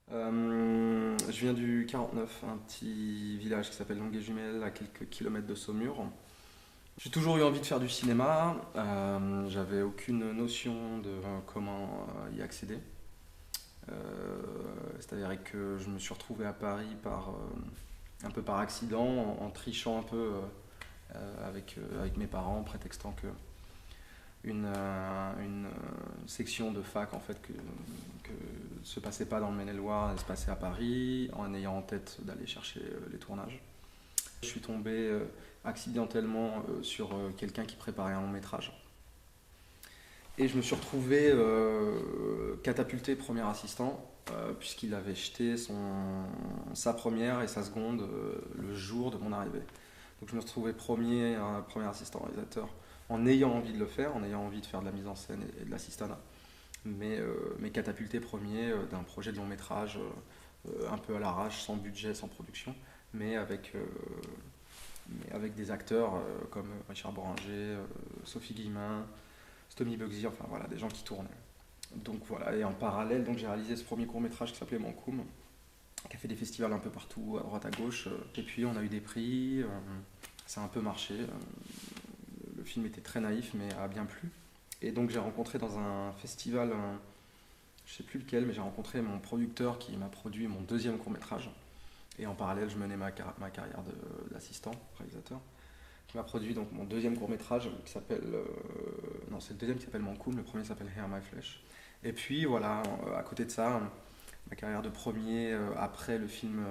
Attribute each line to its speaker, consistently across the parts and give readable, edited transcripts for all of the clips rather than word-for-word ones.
Speaker 1: Je viens du 49, un petit village qui s'appelle Longué-Jumelles, à quelques kilomètres de Saumur. J'ai toujours eu envie de faire du cinéma, j'avais aucune notion de comment y accéder. C'est-à-dire que je me suis retrouvé à Paris un peu par accident, en trichant un peu avec mes parents, prétextant que une section de fac en fait que se passait pas dans le Maine-et-Loire, elle se passait à Paris, en ayant en tête d'aller chercher les tournages. Je suis tombé accidentellement sur quelqu'un qui préparait un long métrage. Et je me suis retrouvé catapulté premier assistant, puisqu'il avait jeté sa première et sa seconde le jour de mon arrivée. Donc je me suis retrouvé premier assistant réalisateur en ayant envie de le faire, en ayant envie de faire de la mise en scène et de l'assistanat, mais catapulté premier d'un projet de long métrage un peu à l'arrache, sans budget, sans production, mais avec des acteurs comme Richard Boranger, Sophie Guillemin, Stomy Bugsy, enfin voilà, des gens qui tournaient. Donc voilà, et en parallèle, donc j'ai réalisé ce premier court métrage qui s'appelait Mancoum, qui a fait des festivals un peu partout, à droite à gauche. Et puis on a eu des prix, ça a un peu marché. Le film était très naïf, mais a bien plu. Et donc j'ai rencontré dans un festival, je sais plus lequel, mais j'ai rencontré mon producteur qui m'a produit mon deuxième court métrage. Et en parallèle, je menais ma carrière d'assistant, réalisateur, qui m'a produit donc mon deuxième court métrage qui s'appelle. Non, c'est le deuxième qui s'appelle Mancoum, le premier s'appelle Hair My Flesh. Et puis voilà, à côté de ça, ma carrière de premier, après le film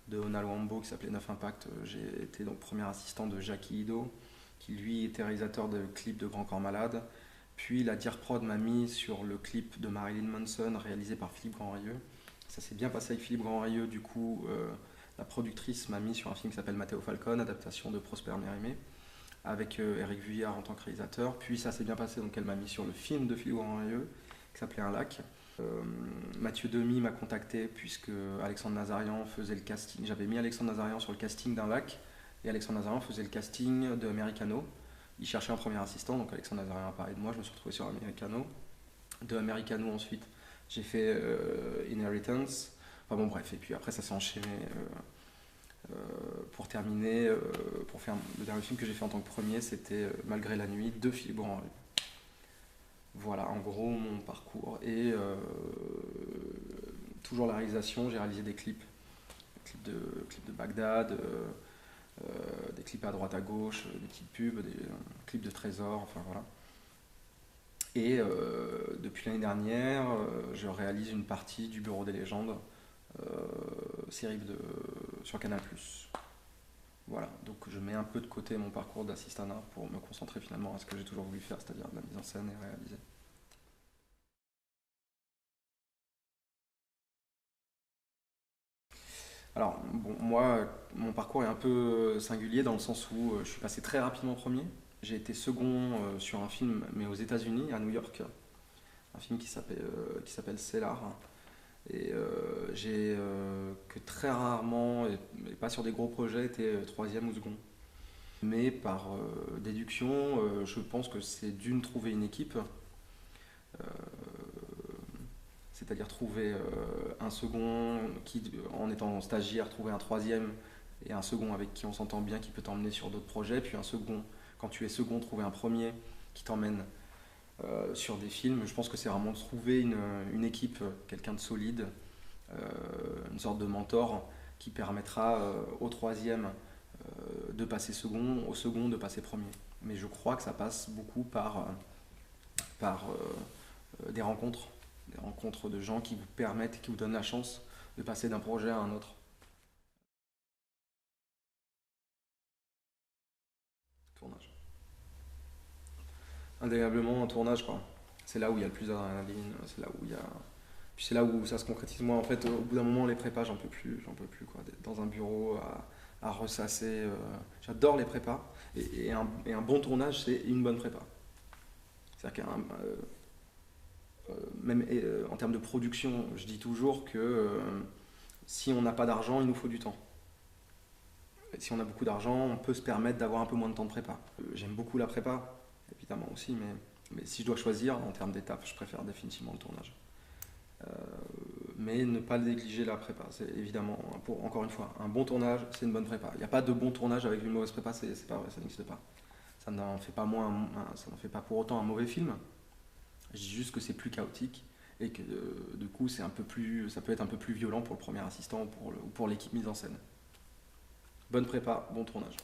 Speaker 1: de Onal Wambo qui s'appelait 9 Impact, j'ai été donc premier assistant de Jackie Ido, qui lui était réalisateur de clips de Grand Corps Malade. Puis la Dear Prod m'a mis sur le clip de Marilyn Manson réalisé par Philippe Grandrieux. Ça s'est bien passé avec Philippe Grandrieux, du coup la productrice m'a mis sur un film qui s'appelle Matteo Falcone, adaptation de Prosper Mérimée, avec Eric Vuillard en tant que réalisateur. Puis ça s'est bien passé, donc elle m'a mis sur le film de Philippe Grandrieux qui s'appelait Un lac. Mathieu Demy m'a contacté puisque Alexandre Nazarian faisait le casting. J'avais mis Alexandre Nazarian sur le casting d'Un lac et Alexandre Nazarian faisait le casting de Americano. Il cherchait un premier assistant, donc Alexandre Nazarian a parlé de moi, je me suis retrouvé sur Americano. De Americano ensuite, j'ai fait Inheritance. Enfin bon bref, et puis après ça s'est enchaîné pour terminer, pour faire le dernier film que j'ai fait en tant que premier, c'était Malgré la nuit de Philippe Grandrue. Voilà en gros mon parcours. Et toujours la réalisation, j'ai réalisé des clips de Bagdad, des clips à droite à gauche, des petites pubs, des clips de trésors, enfin voilà. Et depuis l'année dernière, je réalise une partie du Bureau des légendes, série sur Canal+. Voilà, donc je mets un peu de côté mon parcours d'assistanat pour me concentrer finalement à ce que j'ai toujours voulu faire, c'est-à-dire de la mise en scène et réaliser. Alors, bon, moi, mon parcours est un peu singulier dans le sens où je suis passé très rapidement premier. J'ai été second sur un film, mais aux États-Unis, à New York, un film qui s'appelle Cellar. Et j'ai que très rarement, et pas sur des gros projets, été troisième ou second. Mais par déduction, je pense que c'est d'une trouver une équipe, euh, c'est-à-dire trouver un second qui, en étant stagiaire, trouver un troisième et un second avec qui on s'entend bien, qui peut t'emmener sur d'autres projets, puis un second, quand tu es second, trouver un premier qui t'emmène sur des films. Je pense que c'est vraiment de trouver une équipe, quelqu'un de solide, une sorte de mentor qui permettra au troisième de passer second, au second de passer premier. Mais je crois que ça passe beaucoup par des rencontres de gens qui vous permettent, qui vous donnent la chance de passer d'un projet à un autre. Tournage. Indéniablement un tournage, quoi. C'est là où il y a le plus d'adrénaline, c'est là où il y a. Puis c'est là où ça se concrétise. Moi, en fait, au bout d'un moment, les prépas, j'en peux plus, quoi. D'être dans un bureau à ressasser. J'adore les prépas. Et un bon tournage, c'est une bonne prépa. C'est-à-dire qu'un, même en termes de production, je dis toujours que si on n'a pas d'argent, il nous faut du temps. Et si on a beaucoup d'argent, on peut se permettre d'avoir un peu moins de temps de prépa. J'aime beaucoup la prépa, évidemment aussi, mais si je dois choisir en termes d'étapes, je préfère définitivement le tournage. Euh, mais ne pas négliger la prépa. C'est évidemment, encore une fois, un bon tournage, c'est une bonne prépa. Il n'y a pas de bon tournage avec une mauvaise prépa, c'est pas vrai, ça n'existe pas. Ça n'en fait pas moins, ça n'en fait pas pour autant un mauvais film. Je dis juste que c'est plus chaotique et que du coup c'est un peu plus, ça peut être un peu plus violent pour le premier assistant ou pour l'équipe mise en scène. Bonne prépa, bon tournage.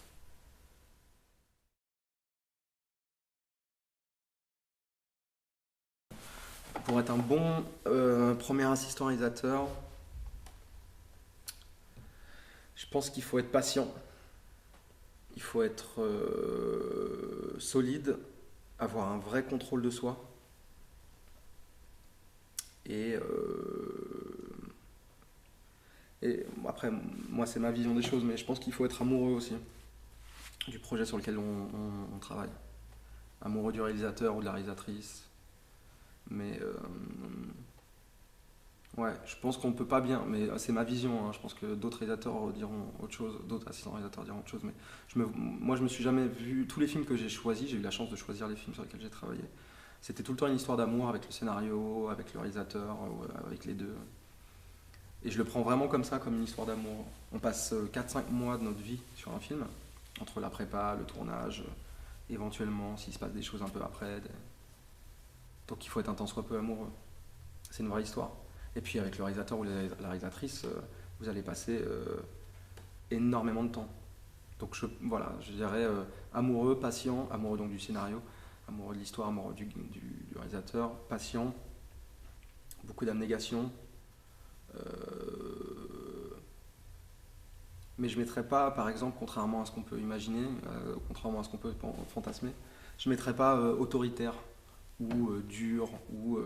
Speaker 1: Pour être un bon premier assistant réalisateur, je pense qu'il faut être patient, il faut être solide, avoir un vrai contrôle de soi et, et après, moi c'est ma vision des choses, mais je pense qu'il faut être amoureux aussi du projet sur lequel on travaille. Amoureux du réalisateur ou de la réalisatrice. Mais ouais, je pense qu'on peut pas bien, mais c'est ma vision, hein. Je pense que d'autres réalisateurs diront autre chose, d'autres assistants réalisateurs diront autre chose. Mais moi, je me suis jamais vu. Tous les films que j'ai choisis, j'ai eu la chance de choisir les films sur lesquels j'ai travaillé. C'était tout le temps une histoire d'amour avec le scénario, avec le réalisateur, avec les deux. Et je le prends vraiment comme ça, comme une histoire d'amour. On passe 4-5 mois de notre vie sur un film, entre la prépa, le tournage, éventuellement, s'il se passe des choses un peu après. Donc il faut être un tant soit peu amoureux. C'est une vraie histoire. Et puis avec le réalisateur ou la réalisatrice, vous allez passer énormément de temps. Donc voilà, je dirais amoureux, patient, amoureux donc du scénario, amoureux de l'histoire, amoureux du réalisateur, patient, beaucoup d'abnégation. Mais je ne mettrais pas, par exemple, contrairement à ce qu'on peut imaginer, contrairement à ce qu'on peut fantasmer, je ne mettrais pas autoritaire ou dur ou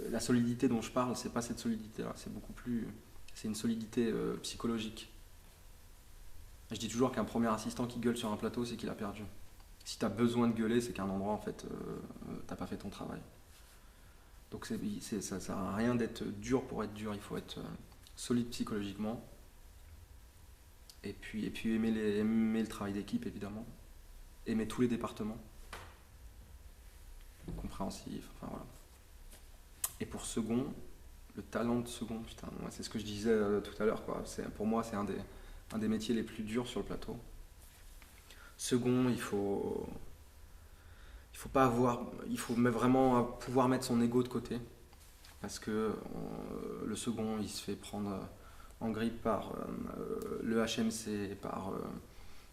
Speaker 1: la solidité dont je parle, c'est pas cette solidité-là, c'est beaucoup plus, c'est une solidité psychologique. Je dis toujours qu'un premier assistant qui gueule sur un plateau, c'est qu'il a perdu. Si tu as besoin de gueuler, c'est qu'à un endroit, en fait, t'as pas fait ton travail. Donc ça sert à rien d'être dur pour être dur, il faut être solide psychologiquement. Et puis aimer le travail d'équipe, évidemment. Aimer tous les départements. Compréhensif, enfin voilà. Et pour second, le talent de second, putain, moi, c'est ce que je disais tout à l'heure, quoi. Pour moi, c'est un des métiers les plus durs sur le plateau. Second, il faut pas avoir, il faut vraiment pouvoir mettre son ego de côté, parce que le second, il se fait prendre en grippe par le HMC, par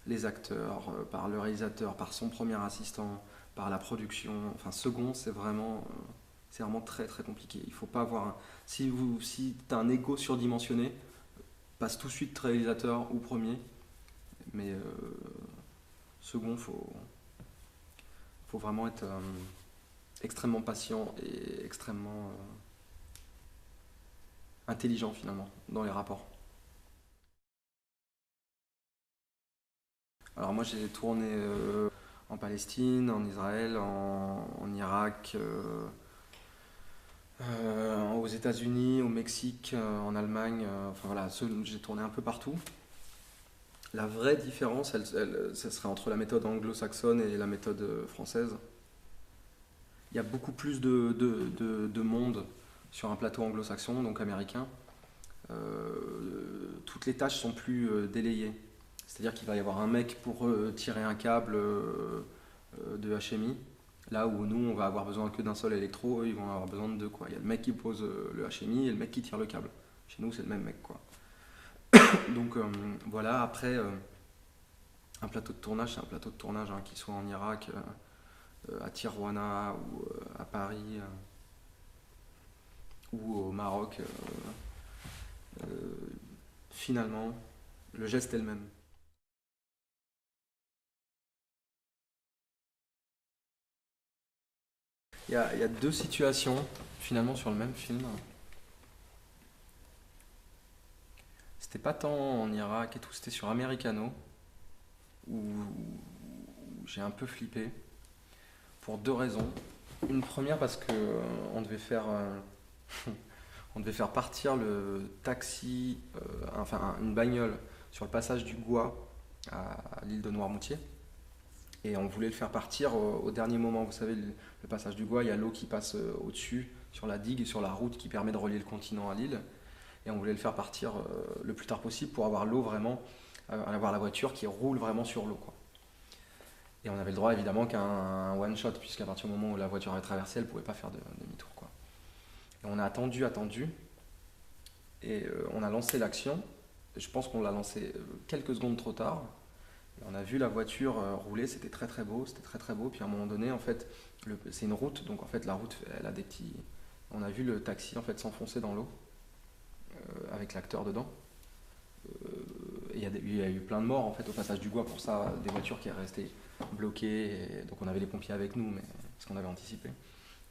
Speaker 1: les acteurs, par le réalisateur, par son premier assistant, par la production. Enfin, second, c'est vraiment très très compliqué. Il faut pas avoir si tu as un ego surdimensionné, passe tout de suite réalisateur ou premier, mais second, faut vraiment être extrêmement patient et extrêmement intelligent finalement dans les rapports. Alors moi j'ai tourné en Palestine, en Israël, en Irak, aux États-Unis, au Mexique, en Allemagne, enfin voilà, j'ai tourné un peu partout. La vraie différence, ça serait entre la méthode anglo-saxonne et la méthode française. Il y a beaucoup plus de monde sur un plateau anglo-saxon, donc américain. Toutes les tâches sont plus délayées. C'est-à-dire qu'il va y avoir un mec pour tirer un câble de HMI, là où nous on va avoir besoin que d'un seul électro, eux ils vont avoir besoin de deux, quoi. Il y a le mec qui pose le HMI et le mec qui tire le câble. Chez nous c'est le même mec, quoi. Donc voilà, après un plateau de tournage, c'est un plateau de tournage, hein, qu'il soit en Irak, à Tijuana ou à Paris ou au Maroc. Finalement, le geste est le même. Il y a deux situations finalement sur le même film. C'était pas tant en Irak et tout, c'était sur Americano où j'ai un peu flippé pour deux raisons. Une première parce que on devait faire partir le taxi, enfin une bagnole sur le passage du Goua à l'île de Noirmoutier. Et on voulait le faire partir au dernier moment. Vous savez, le passage du Goua, il y a l'eau qui passe au-dessus sur la digue et sur la route qui permet de relier le continent à l'île. Et on voulait le faire partir le plus tard possible pour avoir l'eau vraiment, avoir la voiture qui roule vraiment sur l'eau, quoi. Et on avait le droit évidemment qu'à un one shot, puisqu'à partir du moment où la voiture avait traversé, elle ne pouvait pas faire de demi-tour, quoi. Et on a attendu, et on a lancé l'action. Je pense qu'on l'a lancé quelques secondes trop tard. Et on a vu la voiture rouler, c'était très très beau, c'était très très beau. Puis à un moment donné, en fait, c'est une route, donc en fait la route, elle a des petits. On a vu le taxi en fait s'enfoncer dans l'eau avec l'acteur dedans. Et il y a eu plein de morts en fait au passage du Gois pour ça, des voitures qui sont restées bloquées. Et donc on avait les pompiers avec nous, mais parce qu'on avait anticipé.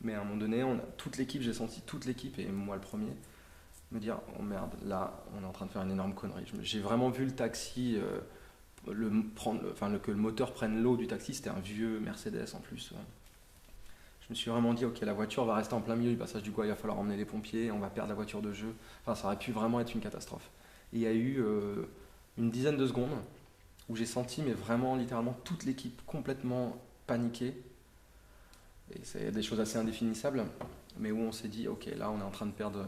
Speaker 1: Mais à un moment donné, toute l'équipe, j'ai senti toute l'équipe et moi le premier me dire oh merde, là on est en train de faire une énorme connerie. J'ai vraiment vu le taxi que le moteur prenne l'eau du taxi, c'était un vieux Mercedes en plus. Je me suis vraiment dit, ok, la voiture va rester en plein milieu du passage du Gois, il va falloir emmener les pompiers, on va perdre la voiture de jeu. Enfin, ça aurait pu vraiment être une catastrophe. Et il y a eu une dizaine de secondes où j'ai senti, mais vraiment littéralement, toute l'équipe complètement paniquée. Et c'est des choses assez indéfinissables, mais où on s'est dit, ok, là on est en train de perdre.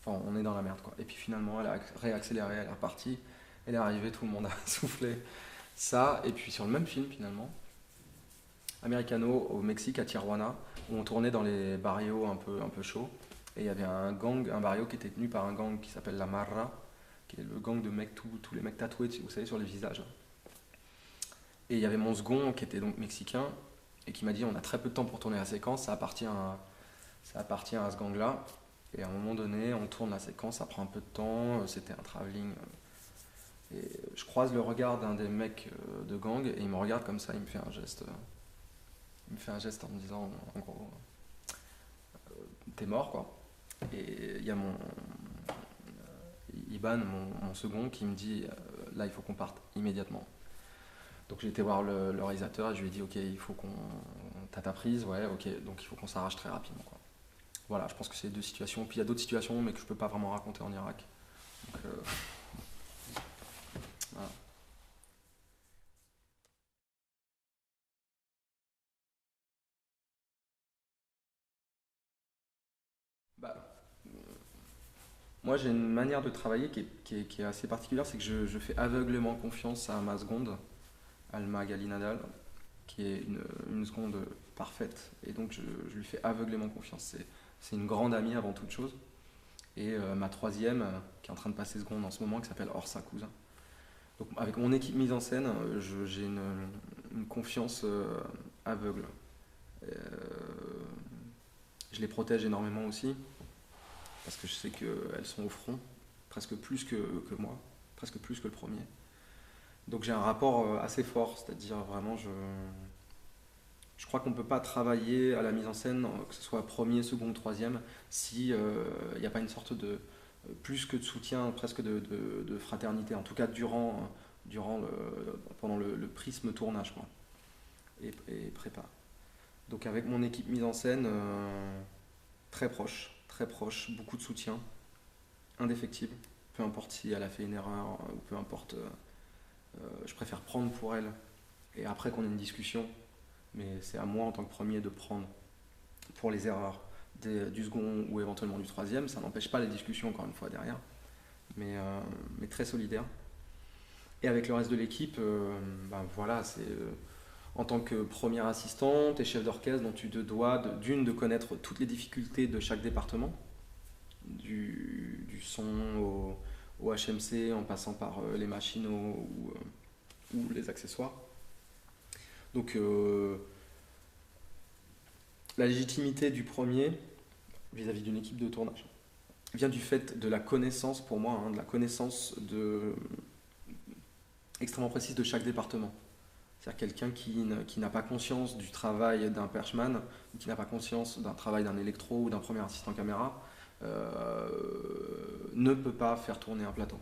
Speaker 1: Enfin, on est dans la merde, quoi. Et puis finalement, elle a réaccéléré, elle est repartie. Elle est arrivée, tout le monde a soufflé. Ça, et puis sur le même film finalement, Americano au Mexique, à Tijuana, où on tournait dans les barrios un peu chauds. Et il y avait un gang, un barrio qui était tenu par un gang qui s'appelle la Marra, qui est le gang de mecs, tous les mecs tatoués, vous savez, sur les visages. Et il y avait mon second qui était donc mexicain et qui m'a dit on a très peu de temps pour tourner la séquence, ça appartient à ce gang-là. Et à un moment donné, on tourne la séquence, ça prend un peu de temps, c'était un travelling. Et je croise le regard d'un des mecs de gang et il me regarde comme ça, il me fait un geste. Il me fait un geste en me disant en gros t'es mort, quoi. Et il y a mon Iban, mon second, qui me dit là il faut qu'on parte immédiatement. Donc j'ai été voir le réalisateur et je lui ai dit ok, il faut qu'on. T'as ta prise, ouais, ok, donc il faut qu'on s'arrache très rapidement, quoi. Voilà, je pense que c'est deux situations. Puis il y a d'autres situations, mais que je peux pas vraiment raconter en Irak. Donc, voilà. Bah, moi j'ai une manière de travailler qui est assez particulière, c'est que je fais aveuglément confiance à ma seconde, Alma Galinadal, qui est une seconde parfaite. Et donc je lui fais aveuglément confiance. C'est une grande amie avant toute chose. Et ma troisième, qui est en train de passer seconde en ce moment, qui s'appelle Orsa Cousin. Donc avec mon équipe mise en scène, j'ai une confiance aveugle. Euh, je les protège énormément aussi, parce que je sais qu'elles sont au front, presque plus que moi, presque plus que le premier. Donc j'ai un rapport assez fort, c'est-à-dire vraiment je crois qu'on ne peut pas travailler à la mise en scène, que ce soit premier, second, troisième, si il n'y a pas une sorte de plus que de soutien, presque de fraternité, en tout cas pendant le prisme tournage, quoi, et prépa. Donc avec mon équipe mise en scène, très proche, beaucoup de soutien, indéfectible, peu importe si elle a fait une erreur, ou peu importe, je préfère prendre pour elle, et après qu'on ait une discussion, mais c'est à moi en tant que premier de prendre pour les erreurs du second ou éventuellement du troisième. Ça n'empêche pas les discussions encore une fois derrière, mais très solidaire. Et avec le reste de l'équipe, ben voilà, c'est en tant que première assistante et chef d'orchestre, dont tu te dois de connaître toutes les difficultés de chaque département, du son au HMC en passant par les machinaux ou les accessoires. Donc la légitimité du premier vis-à-vis d'une équipe de tournage vient du fait de la connaissance, pour moi, de la connaissance extrêmement précise de chaque département. C'est-à-dire quelqu'un qui n'a pas conscience du travail d'un perchman, ou qui n'a pas conscience d'un travail d'un électro ou d'un premier assistant caméra, ne peut pas faire tourner un plateau.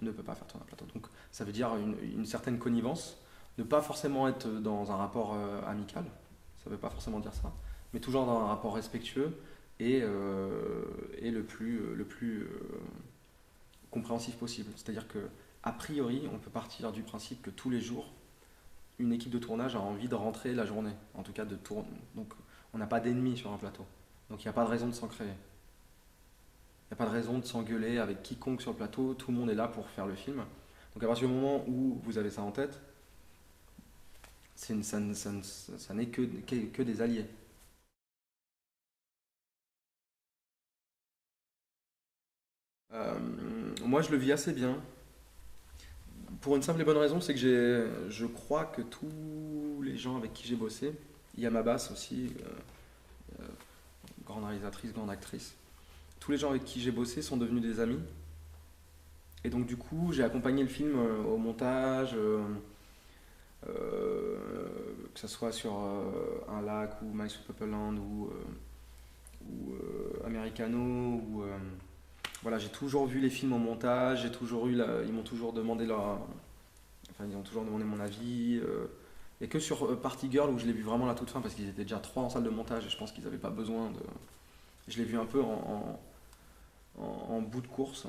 Speaker 1: Ne peut pas faire tourner un plateau. Donc ça veut dire une certaine connivence, ne pas forcément être dans un rapport amical, ça ne veut pas forcément dire ça, mais toujours dans un rapport respectueux et le plus compréhensif possible. C'est-à-dire que a priori, on peut partir du principe que tous les jours, une équipe de tournage a envie de rentrer la journée, en tout cas de tourner. Donc On n'a pas d'ennemis sur un plateau. Donc il n'y a pas de raison de s'en créer. Il n'y a pas de raison de s'engueuler avec quiconque sur le plateau. Tout le monde est là pour faire le film. Donc à partir du moment où vous avez ça en tête, ça n'est que des alliés. Euh, Moi, je le vis assez bien. Pour une simple et bonne raison, c'est que je crois que tous les gens avec qui j'ai bossé, Yama Bass aussi, grande réalisatrice, grande actrice, tous les gens avec qui j'ai bossé sont devenus des amis. Et donc du coup, j'ai accompagné le film au montage, que ce soit sur un lac ou My Sweet Land ou Americano. Voilà, j'ai toujours vu les films au montage, ils m'ont toujours demandé enfin, ils ont toujours demandé mon avis. Et que sur Party Girl où je l'ai vu vraiment à la toute fin parce qu'ils étaient déjà trois en salle de montage et je pense qu'ils n'avaient pas besoin de. Je l'ai vu un peu en bout de course.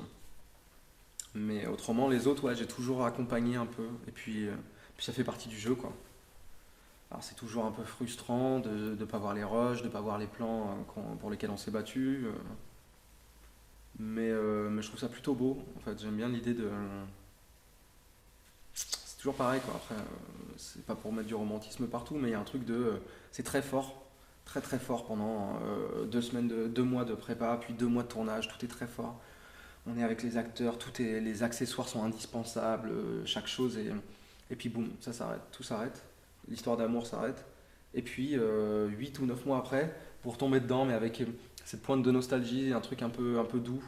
Speaker 1: Mais autrement, les autres, ouais, j'ai toujours accompagné un peu. Et puis ça fait partie du jeu, quoi. Alors c'est toujours un peu frustrant de ne pas voir les rushs, de ne pas voir les plans pour lesquels on s'est battu. Mais je trouve ça plutôt beau. En fait, j'aime bien l'idée de. C'est toujours pareil, quoi. Après, c'est pas pour mettre du romantisme partout, mais il y a un truc de. C'est très fort, très très fort pendant 2 semaines, 2 mois de prépa, puis 2 mois de tournage. Tout est très fort. On est avec les acteurs, les accessoires sont indispensables, chaque chose est. Et puis boum, ça s'arrête, tout s'arrête. L'histoire d'amour s'arrête. Et puis 8 ou 9 mois après, vous retombez dedans, mais avec cette pointe de nostalgie, un truc un peu doux,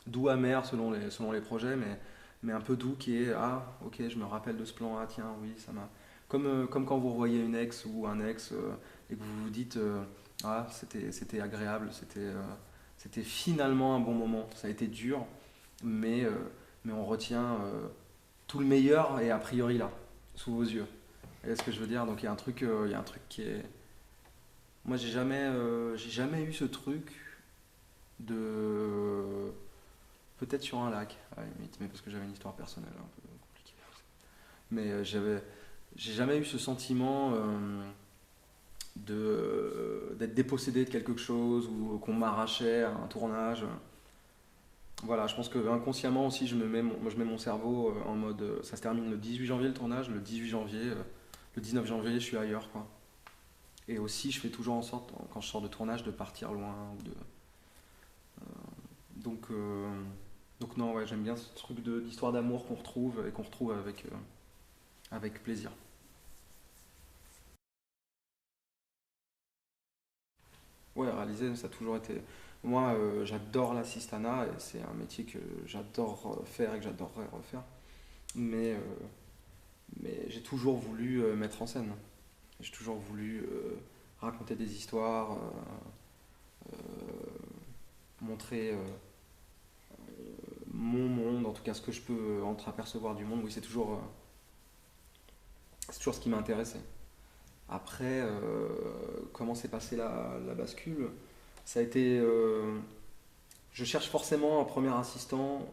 Speaker 1: doux amer selon les projets, mais un peu doux qui est ah ok je me rappelle de ce plan, ah tiens oui ça m'a. Comme quand vous revoyez une ex ou un ex et que vous vous dites ah c'était agréable, c'était finalement un bon moment, ça a été dur, mais, euh, mais on retient tout le meilleur et a priori là, sous vos yeux. Vous voyez ce que je veux dire? Donc il y a un truc qui est. Moi j'ai jamais eu ce truc de. Peut-être sur un lac, à la limite, mais parce que j'avais une histoire personnelle un peu compliquée. Mais j'ai jamais eu ce sentiment d'être dépossédé de quelque chose ou qu'on m'arrachait à un tournage. Voilà, je pense que inconsciemment aussi, je mets mon cerveau en mode. Ça se termine le 18 janvier le tournage, le 18 janvier, le 19 janvier, je suis ailleurs, quoi. Et aussi, je fais toujours en sorte, quand je sors de tournage, de partir loin. Donc, euh, donc non, ouais, j'aime bien ce truc d'histoire d'amour qu'on retrouve et qu'on retrouve avec plaisir. Ouais, réaliser, ça a toujours été. Moi, j'adore l'assistanat et c'est un métier que j'adore faire et que j'adorerais refaire. Mais, euh, mais j'ai toujours voulu mettre en scène. J'ai toujours voulu raconter des histoires, montrer mon monde, en tout cas ce que je peux entreapercevoir du monde. Oui, c'est toujours ce qui m'a intéressé. Après, comment s'est passée la bascule? Ça a été. Je cherche forcément un premier assistant.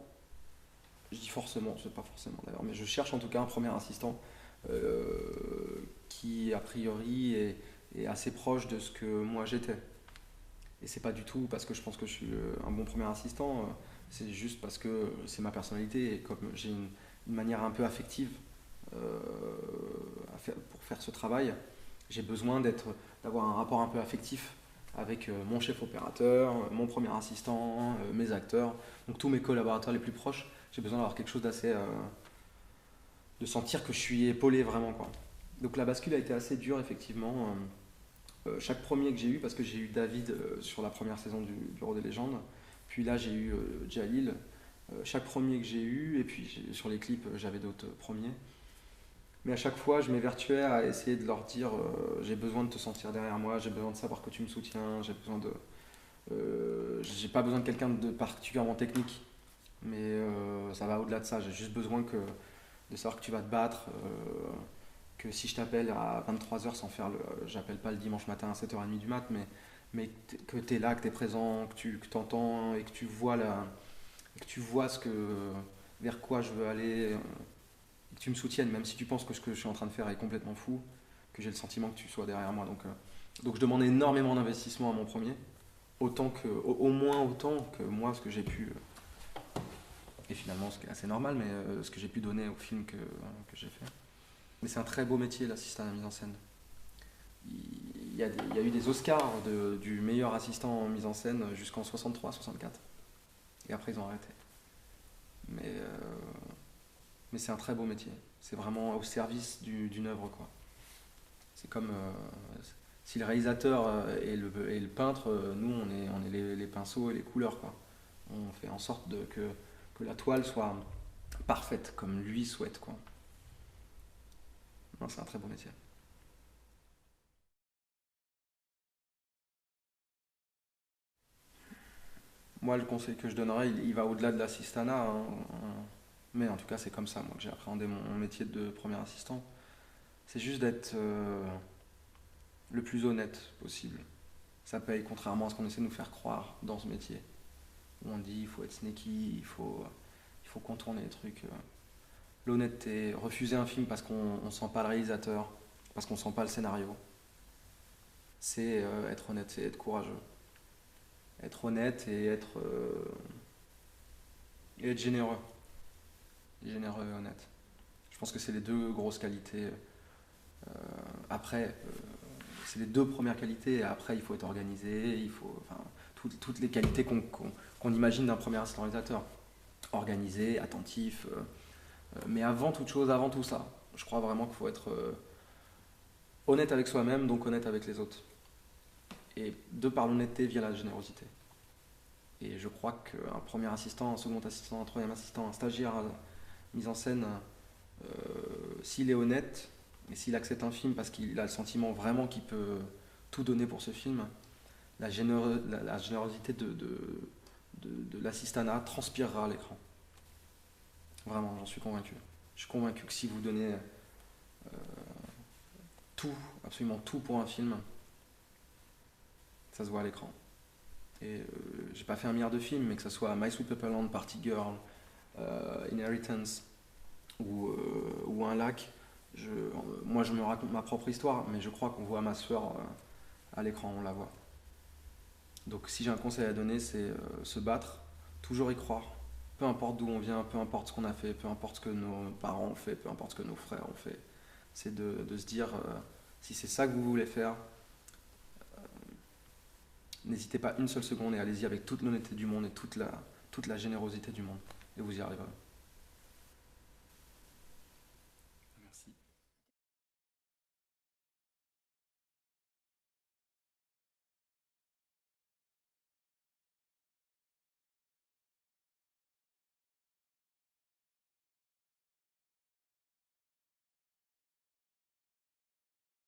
Speaker 1: Je dis forcément, c'est pas forcément d'ailleurs, mais je cherche en tout cas un premier assistant qui, a priori, est assez proche de ce que moi j'étais. Et c'est pas du tout parce que je pense que je suis un bon premier assistant, c'est juste parce que c'est ma personnalité et comme j'ai une manière un peu affective euh, pour faire ce travail, j'ai besoin d'avoir un rapport un peu affectif avec mon chef opérateur, mon premier assistant, mes acteurs, donc tous mes collaborateurs les plus proches. J'ai besoin d'avoir quelque chose d'assez. De sentir que je suis épaulé vraiment, quoi. Donc la bascule a été assez dure, effectivement. Chaque premier que j'ai eu, parce que j'ai eu David sur la première saison du Bureau des légendes, puis là j'ai eu Jalil. Chaque premier que j'ai eu, et puis sur les clips j'avais d'autres premiers. Mais à chaque fois, je m'évertuais à essayer de leur dire j'ai besoin de te sentir derrière moi, j'ai besoin de savoir que tu me soutiens, j'ai pas besoin de quelqu'un de particulièrement technique, mais ça va au-delà de ça. J'ai juste besoin de savoir que tu vas te battre, que si je t'appelle à 23 heures sans faire j'appelle pas le dimanche matin à 7h30 du mat, mais que tu es là, que tu es présent, que tu entends et que tu vois et que tu vois vers quoi je veux aller, et que tu me soutiennes, même si tu penses que ce que je suis en train de faire est complètement fou, que j'ai le sentiment que tu sois derrière moi. Donc Donc je demande énormément d'investissement à mon premier, au moins autant que moi ce que j'ai pu, et finalement ce qui est assez normal, mais ce que j'ai pu donner au film que j'ai fait. Mais c'est un très beau métier, l'assistant à la mise en scène. Il y a eu des Oscars du meilleur assistant en mise en scène jusqu'en 63-64. Et après, ils ont arrêté. Mais, euh, mais c'est un très beau métier. C'est vraiment au service d'une œuvre, quoi. C'est comme si le réalisateur et le peintre, nous, on est les pinceaux et les couleurs, quoi. On fait en sorte que la toile soit parfaite, comme lui souhaite, quoi. Non, c'est un très beau métier. Moi, le conseil que je donnerais, il va au-delà de l'assistanat, hein. Mais en tout cas, c'est comme ça, moi, que j'ai appréhendé mon métier de premier assistant. C'est juste d'être le plus honnête possible. Ça paye, contrairement à ce qu'on essaie de nous faire croire dans ce métier. Où on dit il faut être sneaky, il faut contourner les trucs. L'honnêteté, refuser un film parce qu'on ne sent pas le réalisateur, parce qu'on ne sent pas le scénario, c'est être honnête, c'est être courageux. Être honnête et être généreux. Généreux et honnête. Je pense que c'est les deux grosses qualités. Après, c'est les deux premières qualités. Et après, il faut être organisé, enfin, toutes les qualités qu'on imagine d'un premier assistant réalisateur. Organisé, attentif. Mais avant toute chose, avant tout ça, je crois vraiment qu'il faut être honnête avec soi-même, donc honnête avec les autres. Et de par l'honnêteté vient la générosité. Et je crois qu'un premier assistant, un second assistant, un troisième assistant, un stagiaire à mise en scène, s'il est honnête et s'il accepte un film parce qu'il a le sentiment vraiment qu'il peut tout donner pour ce film, la générosité de l'assistanat transpirera à l'écran. Vraiment, j'en suis convaincu. Je suis convaincu que si vous donnez tout, absolument tout pour un film, ça se voit à l'écran. Et j'ai pas fait un milliard de films, mais que ce soit My Sweet Pepperland, Party Girl, Inheritance ou Un lac, moi je me raconte ma propre histoire, mais je crois qu'on voit ma soeur à l'écran, on la voit. Donc si j'ai un conseil à donner, c'est se battre, toujours y croire. Peu importe d'où on vient, peu importe ce qu'on a fait, peu importe ce que nos parents ont fait, peu importe ce que nos frères ont fait. C'est de se dire, si c'est ça que vous voulez faire, n'hésitez pas une seule seconde et allez-y avec toute l'honnêteté du monde et toute la générosité du monde. Et vous y arriverez.